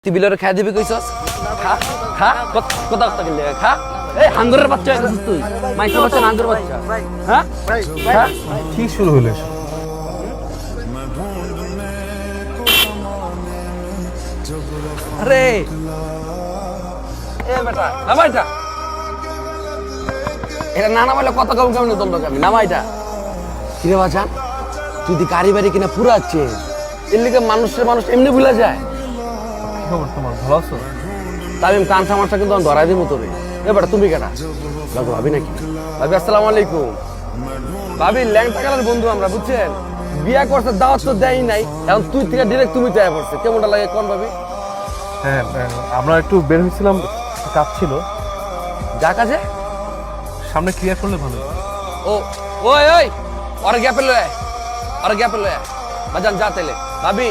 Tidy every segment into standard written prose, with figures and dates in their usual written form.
তুই বিলরে খাই দিবি কইছস খা খা কথা কথা গেলে খা এই হাঙ্গরের বাচ্চা হইছিস তুই মাইকের বাচ্চা হাঙ্গরের বাচ্চা হ্যাঁ হ্যাঁ কি শুরু হলো এসব? আরে এ বেটা নামা এটা এটা না নামাইলে কত কেমন কেমন দণ্ড আমি নামা এটা কিরে বাঁচান তুই দি গাড়ি বাড়ি কিনা পুরো আছে এর লিগে মানুষ এমনি ভুলে যায় কি খবর তোমার, ভালো আছো? তামিম কান সামারটা কিন্তু আমি ধরাই দিব তোরে এ বেটা তুমি কেটা লাগো ভাবি নাকি ভাবি আসসালামু আলাইকুম ভাবি ল্যাংটা কালার বন্ধু আমরা বুঝছেন বিয়া করছে দাওয়াত তো দেয় নাই এখন তুই থেকে ডিরেক্ট তুমি দেয়া পড়ছে কেমনটা লাগে কোন ভাবি হ্যাঁ, আমরা একটু বের হয়েছিলাম, কাজ ছিল। যা কাজে সামনে ক্লিয়ার করলে ভালো। ও ওই ওই ওর গ্যাপে লয় বাজান যা তেলে ভাবি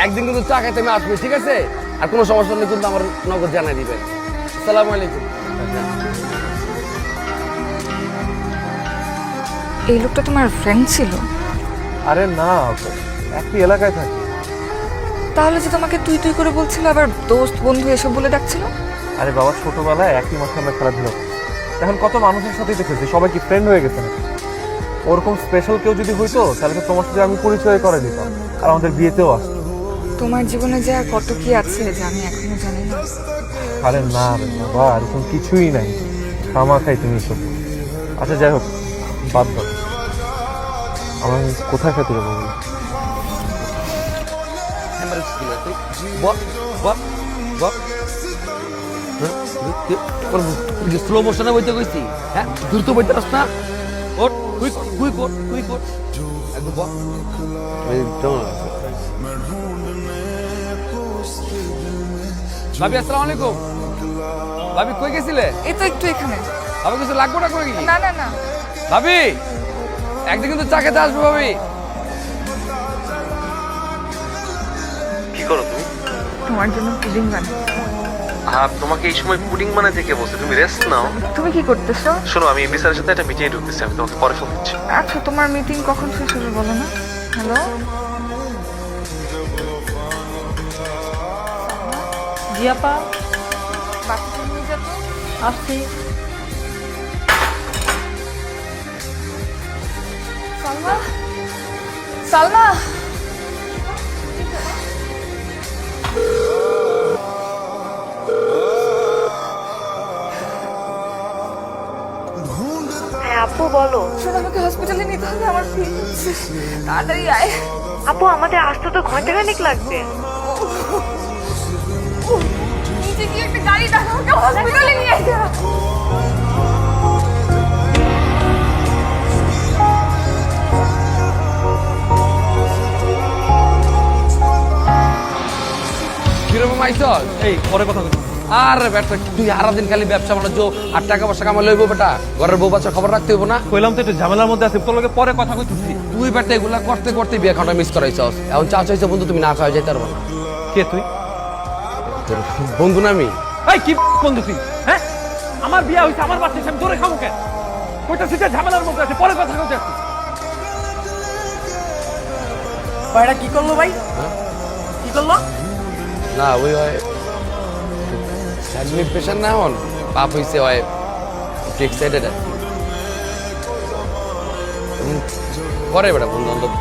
একদিন কিন্তু চা খাইতে আমি আসবি ঠিক আছে আর কোনো সমস্যা নেই কিন্তু আমার নগদ জানাই দিবেন আসসালামু আলাইকুম এই লোকটা তোমার ফ্রেন্ড ছিল? আরে না, একই এলাকায় থাকি। তাহলে যে তোমাকে তুই তুই করে বলছিল আবার দোস্ত বন্ধু এসব বলে ডাকছিল? আরে বাবা, ছোটবেলায় একই মাঠে আমরা খেলাধুলা করছি। এখন কত মানুষের সাথেই দেখেছি, সবাই কি ফ্রেন্ড হয়ে গেছে নাকি? ওরকম স্পেশাল কেউ যদি হইতো তাহলে তো তোমার সাথে আমি পরিচয় করে দিতাম আর আমাদের বিয়েতেও আসতো। তোমার জীবনে যে আর কত কি আছে যে আমি এখনো জানি না। আরে না রে বাবা, এরকম কিছুই নাই, খামা খাই তুমি এসব। আচ্ছা যাই হোক, বাদ দাও। আমি কোথায় খেতে যাবো? স্লো মোশনে বইতে কইছি হ্যাঁ দ্রুত বইতে পারছ না ওট কুইক কুইক ওট কুইক ওট একদম বল ভাবি আসসালামু আলাইকুম ভাবি কই গেছিলে এই তো একটু এখানে। ভাবি কিছু লাগবে না করে কি না না না ভাবি একদিন কিন্তু চা খেতে আসবো ভাবি কি করো তুমি? তোমার জন্য পুডিং বানাই। আর তোমাকে এই সময় পুডিং বানাতে কে বলছে? তুমি রেস্ট নাও। তুমি কি করতেছো? শোনো, আমি এমডি সাথে একটা মিটিংয়ে ঢুকতেছি, আমি তোমাকে পরে ফোন দিচ্ছি। আচ্ছা, তোমার মিটিং কখন শেষ হবে বলো না। হ্যালো জি আপা, বাচ্চা নিয়ে যাবো। আসছি। সালমা, সালমা, হ্যাঁ আপু বলো। শোনো আমাকে হসপিটালে নিতে হবে, আমার ফিল হচ্ছে। তাড়াতাড়ি আয়। আপু আমাদের আসতে তো ঘন্টাখানেক লাগবে। নিচে গিয়ে একটা গাড়ি ডাকো, আমাকে হসপিটালে নিয়ে যা। কিরকম আইসল এই পরে কথা বলছি। আরে বেটা তুই সারাদিন খালি ব্যবসা বাণিজ্য আর টাকা পয়সা কামাই লইব বেটা ঘরের বউ বাচ্চা খবর রাখতে হইব না কইলাম তো একটু ঝামেলার মধ্যে আছে, তোর লগে পরে কথা কইতেছি। তুই বেটা এগুলা করতে করতে বিয়ে খাওয়াটা মিস করাইছস এখন চা চাইছে বন্ধু তুমি না খাওয়া যাইতে পারবো না কে তুই? তোর বন্ধু না আমি এই কি বন্ধু তুই? হ্যাঁ, আমার বিয়ে হইছে, আমার বাচ্চা, আমি তোরে খাবো কেন? কইতাছি যে ঝামেলার মধ্যে আছে, পরে কথা কইতে আসছি। ভাইরা কি করলো ভাই? কি করলো? না ওই হয় ফ্যামিলি প্রেশার না হন পাপ হইছে হয় এক্সাইটেড আছে করে বেটা বন্ধু বান্ধব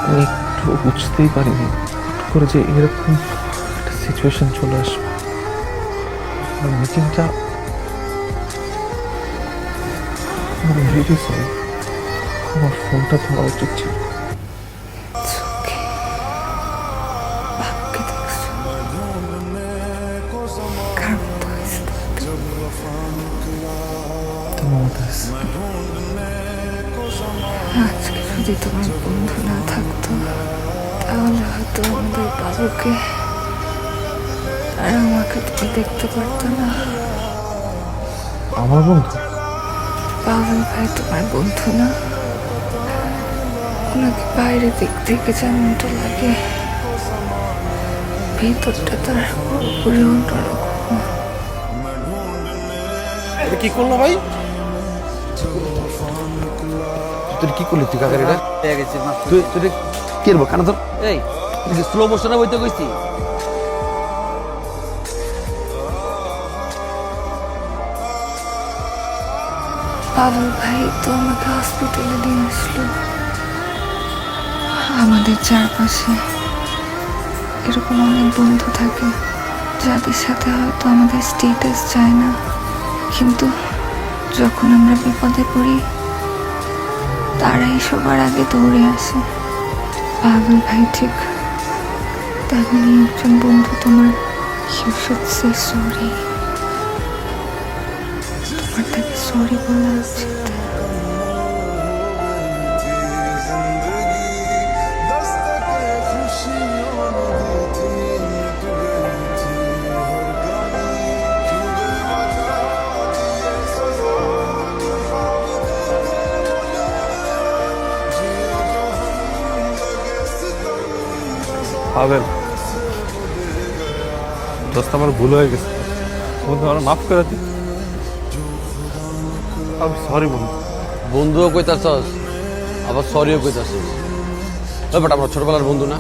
আমি একটু বুঝতেই পারিনি হঠাৎ করে যে এরকম একটা সিচুয়েশন চলে আসবে। আর মিটিংটা রেডি, সরি, আমার ফোনটা ধরা উচিত ছিল। ভাবকে দেখছো? কার মতো হয়েছে দেখতে? তোমার মতো আছে। আজকে যদি তোমার বন্ধু না থাকতো তাহলে হয়তো আমাদের বাবুকে আর আমাকে তুমি দেখতে পারতো না। আমার বন্ধু? পাগল ভাই তোমার বন্ধু না? ওনাকে বাইরে দিক থেকে যেমনটা লাগে ভিতরটা তার পুরোপুরি অন্যরকম। এটা কি করলো ভাই? তুই কি করলি তুই কাকার এটা তুই তুই কি করবো কানা ধর এই স্লো মোশনে বইতে কইছি বাবুল ভাই তো আমাকে হসপিটালে নিয়ে আসলো। আমাদের চারপাশে এরকম অনেক বন্ধু থাকে যাদের সাথে হয়তো আমাদের স্টেটাস চায় না, কিন্তু যখন আমরা বিপদে পড়ি তারাই সবার আগে দৌড়ে আসে। বাবুল ভাই ঠিক তেমনই একজন বন্ধু তোমার। You should say sorry. তোমার তাকে সরি বলা উচিত। পাবেন দোস্ত, আমার ভুল হয়ে গেছে বন্ধু, আমার মাফ করে দিন। আমি সরি বন্ধু। বন্ধুও কইতাছস আবার সরিও কইতাছস। বাট আমরা ছোটবেলার বন্ধু না?